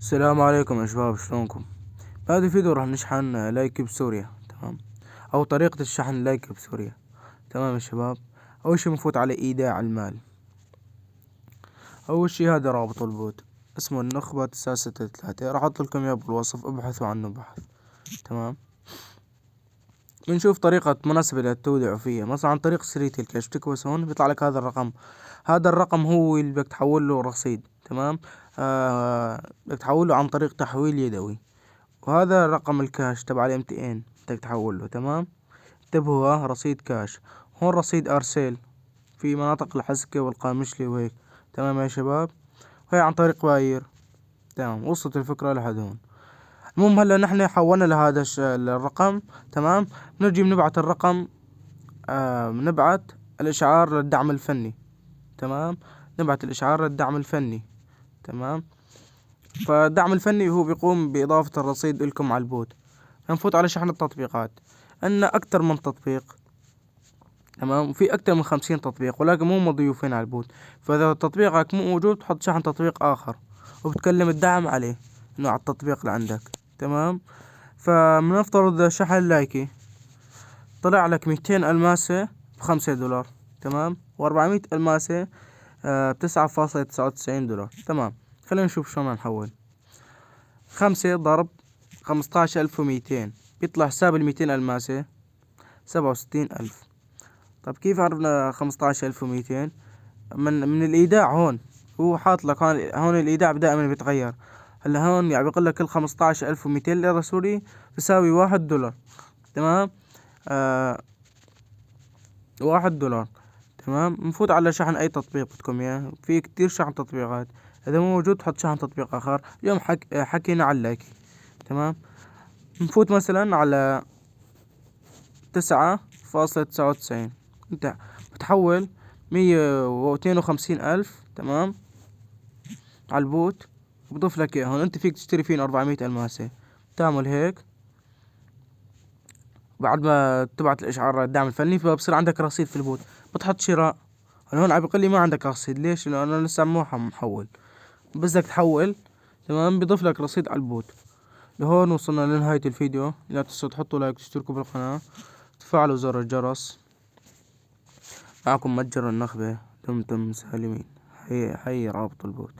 السلام عليكم يا شباب، شلونكم؟ بهذا الفيديو راح نشحن لايك بسوريا. تمام، او طريقة الشحن لايك بسوريا. تمام يا شباب، اول شي بنفوت على ايداع المال. اول شي هذا رابط البوت، اسمه النخبة 963، راح احط لكم اياه بالوصف، ابحثوا عنه بحث. تمام، بنشوف طريقة مناسبة للتوديع فيها، مثلا عن طريق سرية الكاش. تكبس هون بيطلع لك هذا الرقم. هذا الرقم هو اللي بدك تحول له رصيد. تمام، بدك تحوله عن طريق تحويل يدوي. وهذا رقم الكاش تبع الامتئين بدك تحول له. تمام، انتبهوا، رصيد كاش. هون رصيد ارسال في مناطق الحسكة والقامشلي وهيك. تمام يا شباب، وهي عن طريق باير. تمام، وصلت الفكرة لحد هون. المهم هلا نحن حولنا لهذا الرقم. تمام، بنجي بنبعت الرقم، بنبعت الاشعار للدعم الفني. تمام، نبعت الاشعار للدعم الفني. تمام، فالدعم الفني هو بيقوم بإضافة الرصيد لكم على البوت. نفوت على شحن التطبيقات، عندنا أكتر من تطبيق. تمام، وفي أكتر من 50 تطبيق، ولكن مو مضيوفين على البوت. فإذا تطبيقك مو موجود تحط شحن تطبيق آخر، وبتكلم الدعم عليه إنه على التطبيق اللي عندك. تمام، فمنفترض شحن لايكي طلع لك 200 ألماسة ب5 دولار. تمام، و400 ألماسة ب9.99 دولار. تمام، خلينا نشوف شلون نحول. 5 ضرب 15,200 بيطلع حساب 200 ألماسة 67 ألف. طب كيف عرفنا 15,200؟ من الإيداع. هون هو حاط لك هون الإيداع دائما بيتغير. هلا هون يعني بيقول لك كل 15,200 ليرة سوري تساوي 1 دولار. تمام، 1 دولار. تمام، نفوت على شحن أي تطبيق بدكم إياه، في كتير شحن تطبيقات. إذا مو موجود تحط شحن تطبيق آخر. اليوم حكينا على اللايكي. تمام، نفوت مثلا على 9.99. انت بتحول 152 ألف. تمام، على البوت، وبضيف لك اياه هون. انت فيك تشتري فيه 400 ألماسة. تعمل هيك بعد ما تبعت الإشعار للدعم الفني، فبصير عندك رصيد في البوت. بتحط شراء. هون عم بيقول لي ما عندك رصيد، ليش؟ لأنه أنا لسه مو محول. بس بدك تحول. تمام، بيضيف لك رصيد على البوت. لهون وصلنا لنهاية الفيديو. لا تنسوا تحطوا لايك، تشتركوا بالقناة، تفعلوا زر الجرس. معكم متجر النخبة، دمتم سالمين. حي رابط البوت.